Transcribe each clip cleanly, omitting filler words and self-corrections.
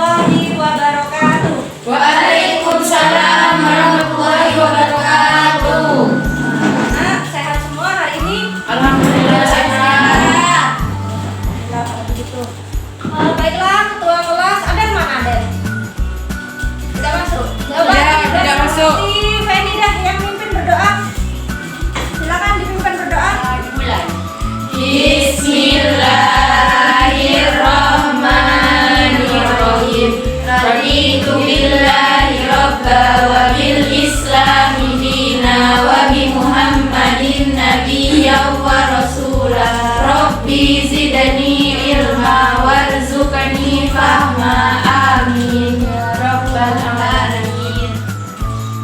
warahmatullahi wabarakatuh. Waalaikumsalam warahmatullahi wabarakatuh. Nah, sehat semua hari ini? Alhamdulillah sehat. Baiklah, kalau begitu. Baiklah, ketua kelas Aden mana Aden? Tidak masuk. Tidak masuk. Feni dah yang mimpin berdoa. Silakan dipimpin berdoa. Dimulai. Bismillahirrahmanirrahim. Raditu billahi rabba wa bil islami dina wa bi Muhammadin nabiyyan wa rasula. Rabbi zidni ilma warzuqni fahma. Amin ya rabbal alamin.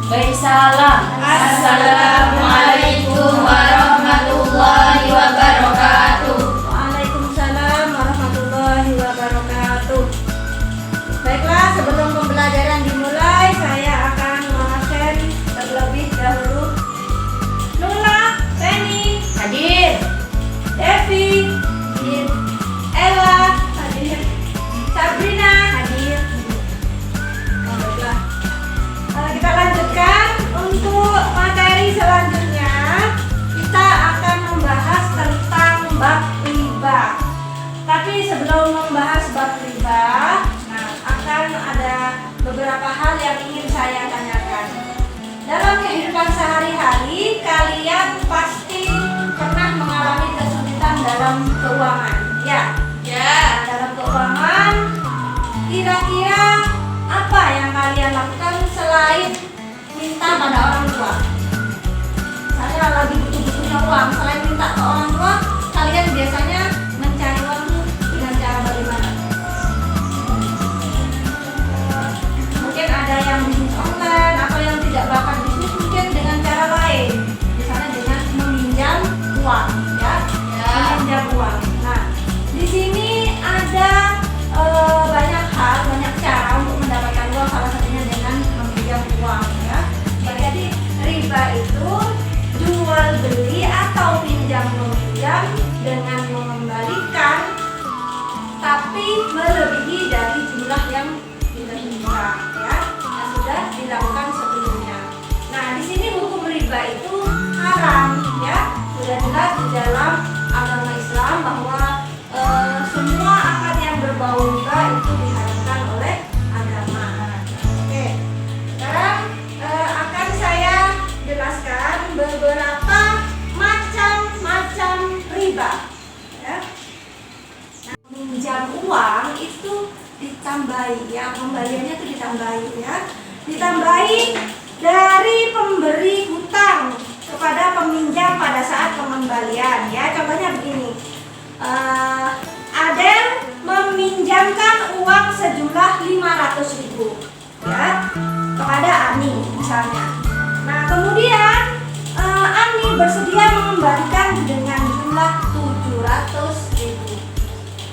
Baik, salam. Assalamualaikum warahmatullahi wabarakatuh. Waalaikumsalam warahmatullahi wabarakatuh. Baiklah, sebelum pembelajaran dimulai, saya akan mengabsen terlebih dahulu. Nuna, Feni, Hadir. Devi, hadir. Ella, hadir. Sabrina, hadir. Baiklah. Kita lanjutkan untuk materi selanjutnya. Kita akan membahas tentang bab riba. Tapi sebelum membahas bab riba, akan ada beberapa hal yang ingin saya tanyakan. Dalam kehidupan sehari-hari, kalian pasti pernah mengalami kesulitan dalam keuangan, ya? Ya. Dalam keuangan, kira-kira apa yang kalian lakukan selain minta pada orang tua? Saya lagi butuh-butuhnya uang, selain minta ke orang tua, kalian biasanya mencari uang itu dengan cara bagaimana? Mungkin ada yang bisnis online atau yang tidak bakat bisnis, mungkin dengan cara lain, misalnya dengan meminjam uang, ya, meminjam uang. Nah, di sini ada banyak hal, banyak cara untuk mendapatkan uang, salah satunya dengan meminjam uang, ya. Jadi riba itu jual beli atau pinjam meminjam dengan mengembalikan, tapi melebihi dari jumlah yang diterima, ya, yang sudah dilakukan sebelumnya. Nah, di sini hukum riba itu haram, ya, sudah jelas di dalam agama Islam bahwa semua akad yang berbau riba itu diharamkan oleh agama. Oke, sekarang akan saya jelaskan beberapa macam-macam riba, ya. Nah, pinjam uang itu ditambahi, ya, kembaliannya itu ditambahi, ya, ditambahi dari pemberi hutang kepada peminjam pada saat pengembalian, ya. Contohnya begini, Aden meminjamkan uang sejumlah 500.000, ya, kepada Ani misalnya. Nah, kemudian Ani bersedia mengembalikan dengan jumlah 700.000.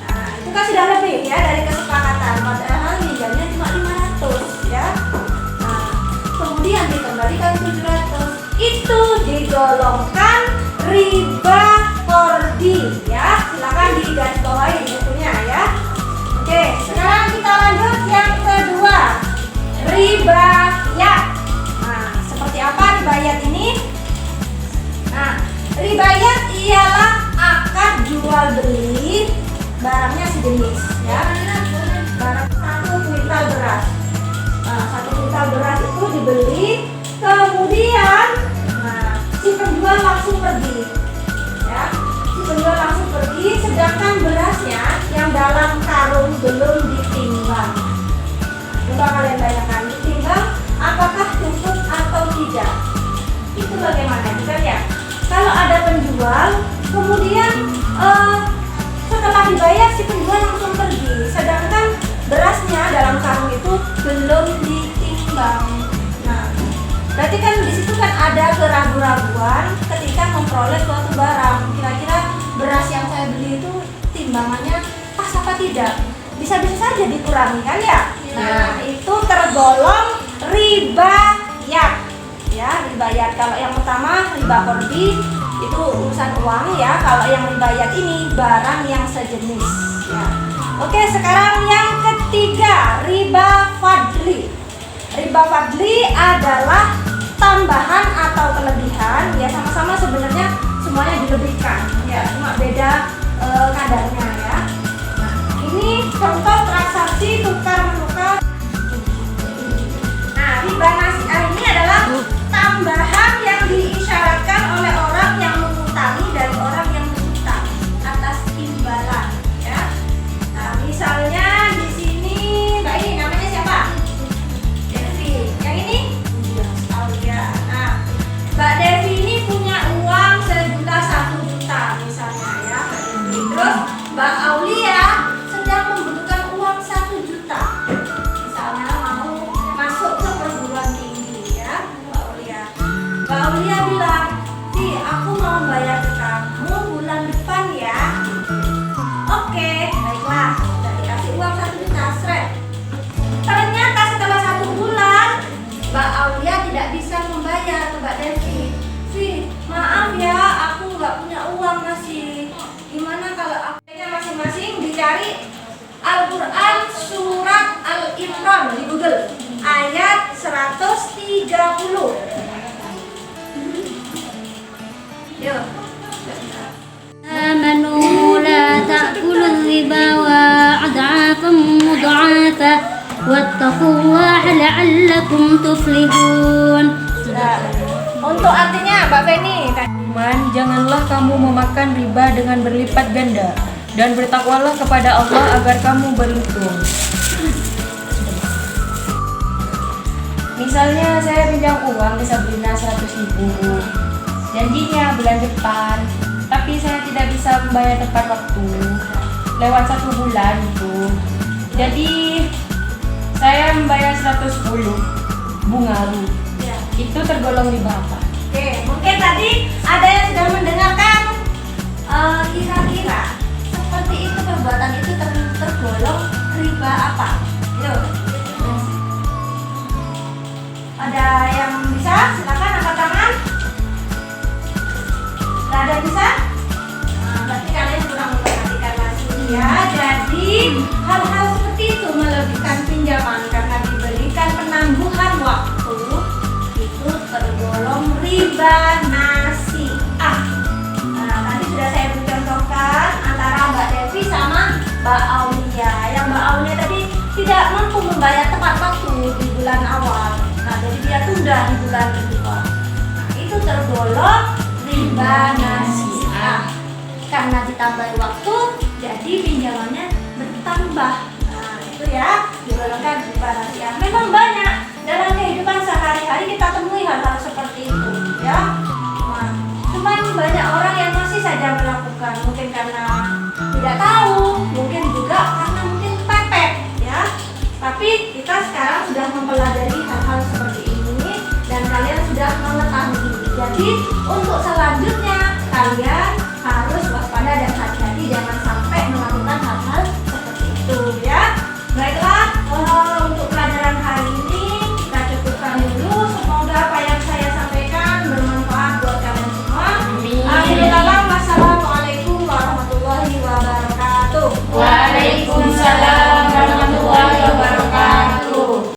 Nah, itu kan sudah lebih, ya, dari kesepakatan, padahal pinjamnya cuma 500, ya. Nah, kemudian dikembalikan 700, itu digolongkan riba kordi, ya. Silakan digarisbawahi di bukunya, ya. Oke, sekarang kita lanjut yang kedua, ribayat. Nah, seperti apa ribayat ini? Nah, ribayat ialah akad jual beli barangnya sejenis, ya. Barang 1 kuintal beras. Nah, 1 kuintal beras itu dibeli, kemudian si penjual langsung pergi, ya. Si penjual langsung pergi, sedangkan berasnya yang dalam karung belum ditimbang. Coba kalian bayangkan, ditimbang apakah cukup atau tidak? Itu bagaimana juga, ya? Kalau ada penjual, kemudian setelah dibayar si penjual langsung pergi, sedangkan berasnya dalam karung itu belum ditimbang. Nah, berarti kan di situ kan ada keraguan-raguan ketika memperoleh suatu barang. Kira-kira beras yang saya beli itu timbangannya pas apa tidak? Bisa-bisa saja dikurangi, kan, ya? Nah, itu tergolong ribayat, ya, ribayat. Kalau yang pertama riba kordi itu urusan uang, ya. Kalau yang ribayat ini barang yang sejenis, ya. Oke, sekarang yang ketiga. Tiga, riba fadli. Riba fadli adalah tambahan atau kelebihan, ya sama-sama sebenarnya semuanya dilebihkan, ya cuma beda kadarnya ya. Nah, ini contoh transaksi tukar menukar. Nah, riba nasi'ah ini adalah tambahan yang diisyaratkan oleh orang yang mengutangi dari orang yang berutang atas imbalan, ya. Nah, misalnya di sini, Mbak ini namanya siapa? Devi. Yang ini? Aulia. Nah, Mbak Devi ini punya uang sejuta, 1 juta misalnya ya, Mbak Devi. Terus Mbak Aulia sedang membutuhkan uang 1 juta. Misalnya mau masuk ke perguruan tinggi ya, Mbak Aulia. Mbak Aulia bilang, "Di, aku mau bayar ke kamu bulan depan ya." Oke, baiklah. Udah dikasih uang 1 juta, seret. Ternyata setelah 1 bulan, Mbak Aulia tidak bisa membayar ke Mbak Devi. "Vi, maaf ya, aku nggak punya uang masih. Gimana kalau akhirnya masing-masing dicari Al-Quran surat Al-Imran di Google ayat 130. Yuk. آمنوا لا تأكلوا الربا وأضعافا مضاعفة واتقوا الله لعلكم تفلحون. Untuk artinya Mbak Feni, Teman, janganlah kamu memakan riba dengan berlipat ganda, dan bertakwalah kepada Allah agar kamu beruntung. Misalnya saya pinjam uang ke Sabrina 100.000, janjinya bulan depan, tapi saya tidak bisa membayar tepat waktu, lewat 1 bulan itu. Jadi saya membayar 110 bunga ru. ya. Itu tergolong riba apa? Oke, mungkin tadi ada yang sudah mendengarkan kira-kira seperti itu perbuatan itu tergolong riba apa? Yuk. Ada yang bisa? Silakan angkat tangan. Gak ada yang bisa? Nah, berarti kalian kurang memperhatikan lagi ya. Jadi hal-hal seperti itu melebihkan pinjaman karena diberikan penangguhan waktu itu tergolong riba nasi'ah. Nah, tadi sudah saya contohkan antara Mbak Devi sama Mbak Aulia. Yang Mbak Aulia tadi tidak mampu membayar tepat waktu di bulan awal. Nah, jadi dia tunda di bulan kedua. Nah, itu tergolong riba nasi'ah. Karena ditambahi waktu, jadi pinjamannya bertambah. Nah, itu ya digolongkan riba nasi'ah. Memang banyak dalam kehidupan sehari-hari kita temui hal-hal seperti itu, ya. Nah, cuman banyak orang yang masih saja melakukan, mungkin karena tidak tahu, mungkin juga karena mungkin pepet, ya. Tapi kita sekarang sudah mempelajari hal-hal seperti ini dan kalian sudah mengetahui. Jadi untuk selanjutnya kalian